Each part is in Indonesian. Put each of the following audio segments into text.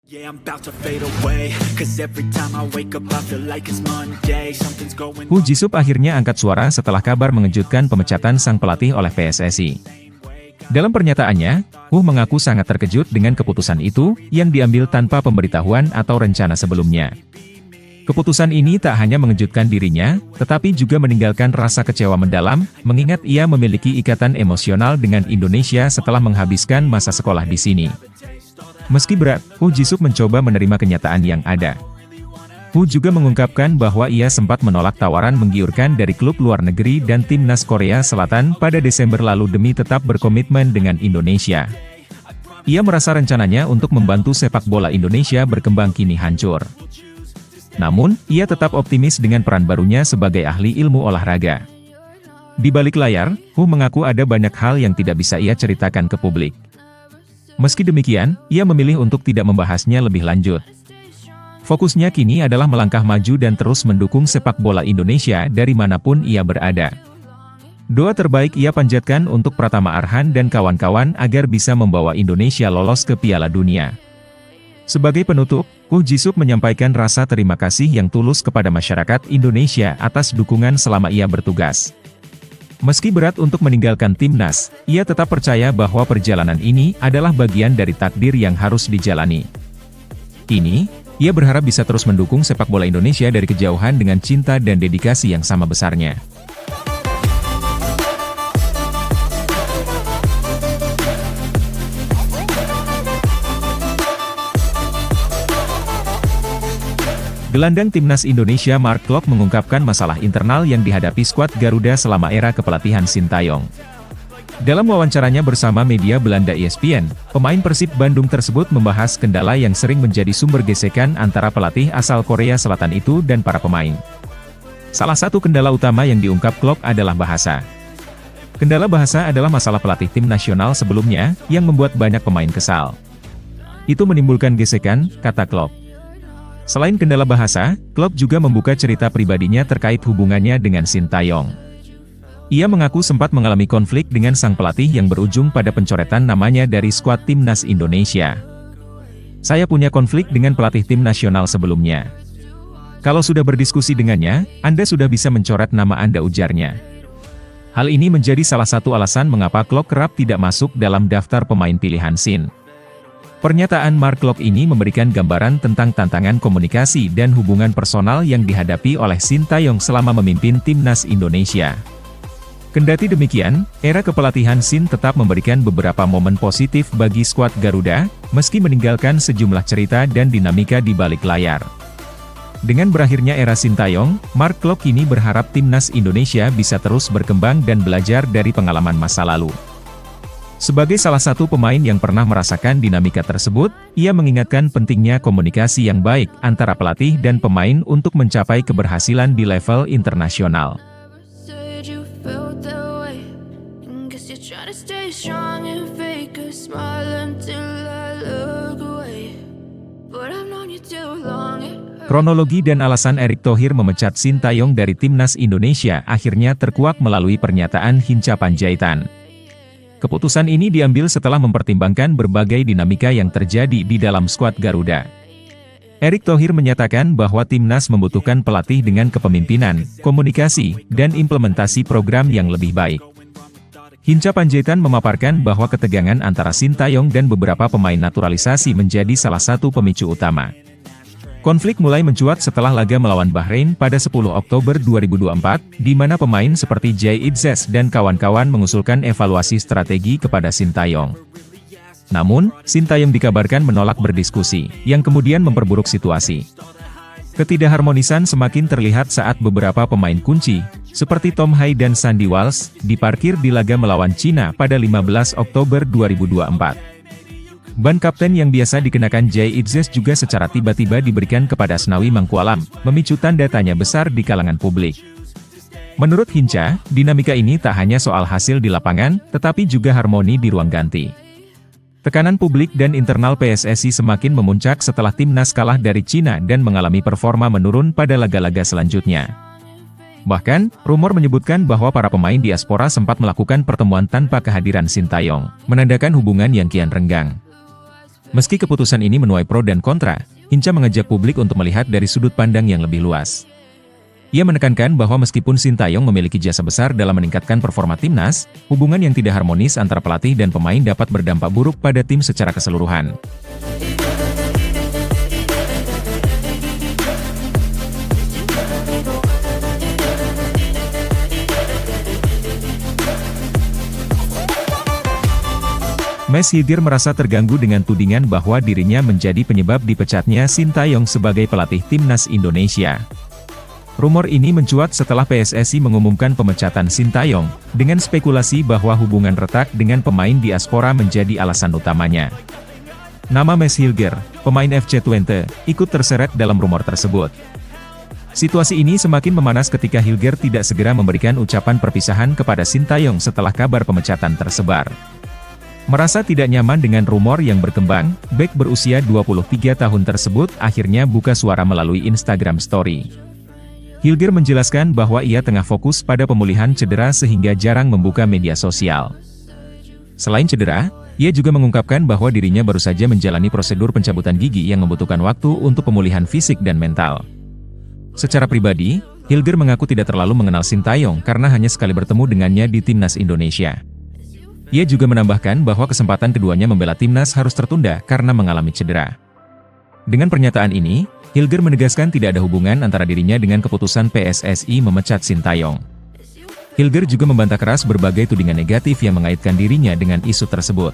Yeah, I'm about to fade away, 'cause every time I wake up I feel like it's Monday, something's going Hu Jisup akhirnya angkat suara setelah kabar mengejutkan pemecatan sang pelatih oleh PSSI. Dalam pernyataannya, Hu mengaku sangat terkejut dengan keputusan itu, yang diambil tanpa pemberitahuan atau rencana sebelumnya. Keputusan ini tak hanya mengejutkan dirinya, tetapi juga meninggalkan rasa kecewa mendalam, mengingat ia memiliki ikatan emosional dengan Indonesia setelah menghabiskan masa sekolah di sini. Meski berat, Hu Jisup mencoba menerima kenyataan yang ada. Hu juga mengungkapkan bahwa ia sempat menolak tawaran menggiurkan dari klub luar negeri dan timnas Korea Selatan pada Desember lalu demi tetap berkomitmen dengan Indonesia. Ia merasa rencananya untuk membantu sepak bola Indonesia berkembang kini hancur. Namun, ia tetap optimis dengan peran barunya sebagai ahli ilmu olahraga. Di balik layar, Hu mengaku ada banyak hal yang tidak bisa ia ceritakan ke publik. Meski demikian, ia memilih untuk tidak membahasnya lebih lanjut. Fokusnya kini adalah melangkah maju dan terus mendukung sepak bola Indonesia dari manapun ia berada. Doa terbaik ia panjatkan untuk Pratama Arhan dan kawan-kawan agar bisa membawa Indonesia lolos ke Piala Dunia. Sebagai penutup, Hu Jisup menyampaikan rasa terima kasih yang tulus kepada masyarakat Indonesia atas dukungan selama ia bertugas. Meski berat untuk meninggalkan timnas, ia tetap percaya bahwa perjalanan ini adalah bagian dari takdir yang harus dijalani. Kini, ia berharap bisa terus mendukung sepak bola Indonesia dari kejauhan dengan cinta dan dedikasi yang sama besarnya. Gelandang timnas Indonesia Mark Klok mengungkapkan masalah internal yang dihadapi skuad Garuda selama era kepelatihan Sintayong. Dalam wawancaranya bersama media Belanda ESPN, pemain Persib Bandung tersebut membahas kendala yang sering menjadi sumber gesekan antara pelatih asal Korea Selatan itu dan para pemain. Salah satu kendala utama yang diungkap Klok adalah bahasa. Kendala bahasa adalah masalah pelatih tim nasional sebelumnya, yang membuat banyak pemain kesal. Itu menimbulkan gesekan, kata Klok. Selain kendala bahasa, Klok juga membuka cerita pribadinya terkait hubungannya dengan Sintayong. Ia mengaku sempat mengalami konflik dengan sang pelatih yang berujung pada pencoretan namanya dari skuad timnas Indonesia. Saya punya konflik dengan pelatih tim nasional sebelumnya. Kalau sudah berdiskusi dengannya, Anda sudah bisa mencoret nama Anda, ujarnya. Hal ini menjadi salah satu alasan mengapa Klok kerap tidak masuk dalam daftar pemain pilihan Sin. Pernyataan Mark Klok ini memberikan gambaran tentang tantangan komunikasi dan hubungan personal yang dihadapi oleh Sintayong selama memimpin timnas Indonesia. Kendati demikian, era kepelatihan Sin tetap memberikan beberapa momen positif bagi skuad Garuda, meski meninggalkan sejumlah cerita dan dinamika di balik layar. Dengan berakhirnya era Sintayong, Mark Klok kini berharap timnas Indonesia bisa terus berkembang dan belajar dari pengalaman masa lalu. Sebagai salah satu pemain yang pernah merasakan dinamika tersebut, ia mengingatkan pentingnya komunikasi yang baik antara pelatih dan pemain untuk mencapai keberhasilan di level internasional. Kronologi dan alasan Erick Thohir memecat Sintayong dari timnas Indonesia akhirnya terkuak melalui pernyataan Hinca Panjaitan. Keputusan ini diambil setelah mempertimbangkan berbagai dinamika yang terjadi di dalam skuad Garuda. Erick Thohir menyatakan bahwa timnas membutuhkan pelatih dengan kepemimpinan, komunikasi, dan implementasi program yang lebih baik. Hinca Panjaitan memaparkan bahwa ketegangan antara Sintayong dan beberapa pemain naturalisasi menjadi salah satu pemicu utama. Konflik mulai mencuat setelah laga melawan Bahrain pada 10 Oktober 2024, di mana pemain seperti Jay Itzes dan kawan-kawan mengusulkan evaluasi strategi kepada Sintayong. Namun, Sintayong dikabarkan menolak berdiskusi, yang kemudian memperburuk situasi. Ketidakharmonisan semakin terlihat saat beberapa pemain kunci, seperti Tom Hai dan Sandy Walsh, diparkir di laga melawan Cina pada 15 Oktober 2024. Ban kapten yang biasa dikenakan Jay Itzes juga secara tiba-tiba diberikan kepada Asnawi Mangkualam, memicu tanda tanya besar di kalangan publik. Menurut Hinca, dinamika ini tak hanya soal hasil di lapangan, tetapi juga harmoni di ruang ganti. Tekanan publik dan internal PSSI semakin memuncak setelah timnas kalah dari Cina dan mengalami performa menurun pada laga-laga selanjutnya. Bahkan, rumor menyebutkan bahwa para pemain diaspora sempat melakukan pertemuan tanpa kehadiran Sintayong, menandakan hubungan yang kian renggang. Meski keputusan ini menuai pro dan kontra, Hinca mengajak publik untuk melihat dari sudut pandang yang lebih luas. Ia menekankan bahwa meskipun Sintayong memiliki jasa besar dalam meningkatkan performa timnas, hubungan yang tidak harmonis antara pelatih dan pemain dapat berdampak buruk pada tim secara keseluruhan. Mas Hilger merasa terganggu dengan tudingan bahwa dirinya menjadi penyebab dipecatnya Sintayong sebagai pelatih timnas Indonesia. Rumor ini mencuat setelah PSSI mengumumkan pemecatan Sintayong, dengan spekulasi bahwa hubungan retak dengan pemain diaspora menjadi alasan utamanya. Nama Mas Hilger, pemain FC Twente, ikut terseret dalam rumor tersebut. Situasi ini semakin memanas ketika Hilger tidak segera memberikan ucapan perpisahan kepada Sintayong setelah kabar pemecatan tersebar. Merasa tidak nyaman dengan rumor yang berkembang, bek berusia 23 tahun tersebut akhirnya buka suara melalui Instagram Story. Hilger menjelaskan bahwa ia tengah fokus pada pemulihan cedera sehingga jarang membuka media sosial. Selain cedera, ia juga mengungkapkan bahwa dirinya baru saja menjalani prosedur pencabutan gigi yang membutuhkan waktu untuk pemulihan fisik dan mental. Secara pribadi, Hilger mengaku tidak terlalu mengenal Sintayong karena hanya sekali bertemu dengannya di timnas Indonesia. Ia juga menambahkan bahwa kesempatan keduanya membela timnas harus tertunda karena mengalami cedera. Dengan pernyataan ini, Hilger menegaskan tidak ada hubungan antara dirinya dengan keputusan PSSI memecat Sintayong. Hilger juga membantah keras berbagai tudingan negatif yang mengaitkan dirinya dengan isu tersebut.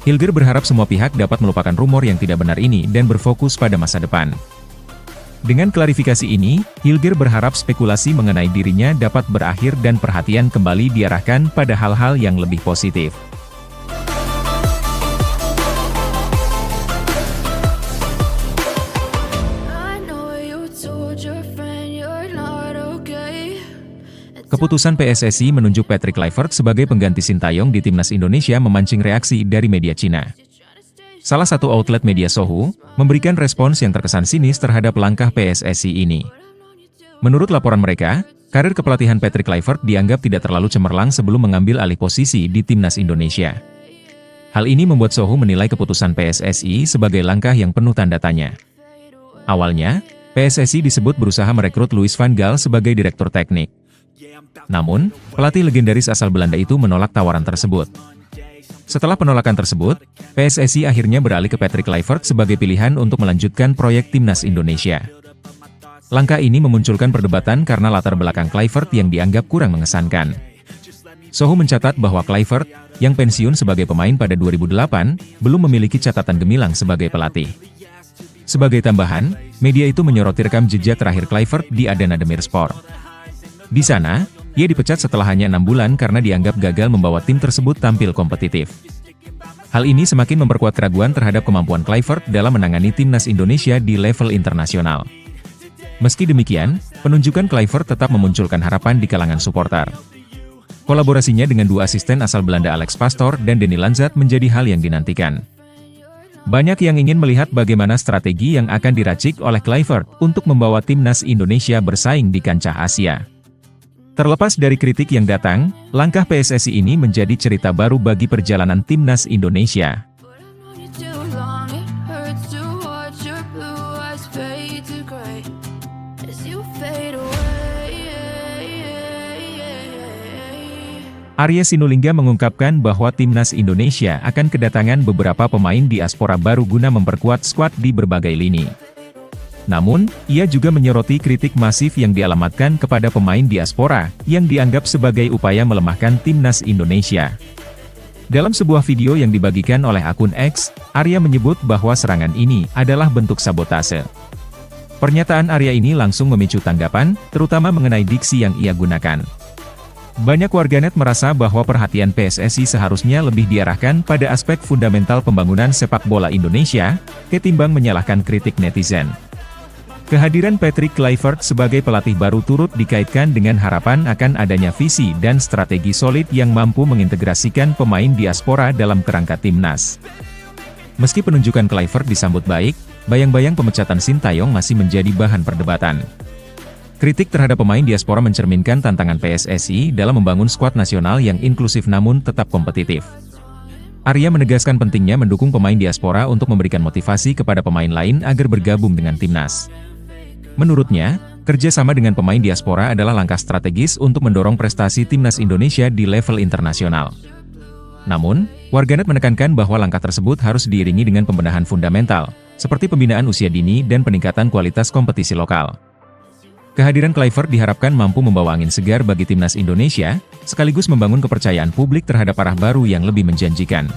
Hilger berharap semua pihak dapat melupakan rumor yang tidak benar ini dan berfokus pada masa depan. Dengan klarifikasi ini, Hilger berharap spekulasi mengenai dirinya dapat berakhir dan perhatian kembali diarahkan pada hal-hal yang lebih positif. Keputusan PSSI menunjuk Patrick Kluivert sebagai pengganti Sintayong di timnas Indonesia memancing reaksi dari media Cina. Salah satu outlet media Sohu, memberikan respons yang terkesan sinis terhadap langkah PSSI ini. Menurut laporan mereka, karir kepelatihan Patrick Kluivert dianggap tidak terlalu cemerlang sebelum mengambil alih posisi di timnas Indonesia. Hal ini membuat Sohu menilai keputusan PSSI sebagai langkah yang penuh tanda tanya. Awalnya, PSSI disebut berusaha merekrut Louis van Gaal sebagai direktur teknik. Namun, pelatih legendaris asal Belanda itu menolak tawaran tersebut. Setelah penolakan tersebut, PSSI akhirnya beralih ke Patrick Kluivert sebagai pilihan untuk melanjutkan proyek timnas Indonesia. Langkah ini memunculkan perdebatan karena latar belakang Kluivert yang dianggap kurang mengesankan. Sohu mencatat bahwa Kluivert, yang pensiun sebagai pemain pada 2008, belum memiliki catatan gemilang sebagai pelatih. Sebagai tambahan, media itu menyoroti rekam jejak terakhir Kluivert di Adana Demirspor. Di sana, ia dipecat setelah hanya 6 bulan karena dianggap gagal membawa tim tersebut tampil kompetitif. Hal ini semakin memperkuat keraguan terhadap kemampuan Kluivert dalam menangani timnas Indonesia di level internasional. Meski demikian, penunjukan Kluivert tetap memunculkan harapan di kalangan supporter. Kolaborasinya dengan dua asisten asal Belanda Alex Pastoor dan Denny Lanzat menjadi hal yang dinantikan. Banyak yang ingin melihat bagaimana strategi yang akan diracik oleh Kluivert untuk membawa timnas Indonesia bersaing di kancah Asia. Terlepas dari kritik yang datang, langkah PSSI ini menjadi cerita baru bagi perjalanan timnas Indonesia. Arya Sinulinga mengungkapkan bahwa timnas Indonesia akan kedatangan beberapa pemain diaspora baru guna memperkuat skuad di berbagai lini. Namun, ia juga menyoroti kritik masif yang dialamatkan kepada pemain diaspora, yang dianggap sebagai upaya melemahkan timnas Indonesia. Dalam sebuah video yang dibagikan oleh akun X, Arya menyebut bahwa serangan ini adalah bentuk sabotase. Pernyataan Arya ini langsung memicu tanggapan, terutama mengenai diksi yang ia gunakan. Banyak warganet merasa bahwa perhatian PSSI seharusnya lebih diarahkan pada aspek fundamental pembangunan sepak bola Indonesia, ketimbang menyalahkan kritik netizen. Kehadiran Patrick Kluivert sebagai pelatih baru turut dikaitkan dengan harapan akan adanya visi dan strategi solid yang mampu mengintegrasikan pemain diaspora dalam kerangka timnas. Meski penunjukan Kluivert disambut baik, bayang-bayang pemecatan Sintayong masih menjadi bahan perdebatan. Kritik terhadap pemain diaspora mencerminkan tantangan PSSI dalam membangun skuad nasional yang inklusif namun tetap kompetitif. Arya menegaskan pentingnya mendukung pemain diaspora untuk memberikan motivasi kepada pemain lain agar bergabung dengan timnas. Menurutnya, kerjasama dengan pemain diaspora adalah langkah strategis untuk mendorong prestasi timnas Indonesia di level internasional. Namun, warganet menekankan bahwa langkah tersebut harus diiringi dengan pembenahan fundamental, seperti pembinaan usia dini dan peningkatan kualitas kompetisi lokal. Kehadiran Kluivert diharapkan mampu membawa angin segar bagi timnas Indonesia, sekaligus membangun kepercayaan publik terhadap arah baru yang lebih menjanjikan.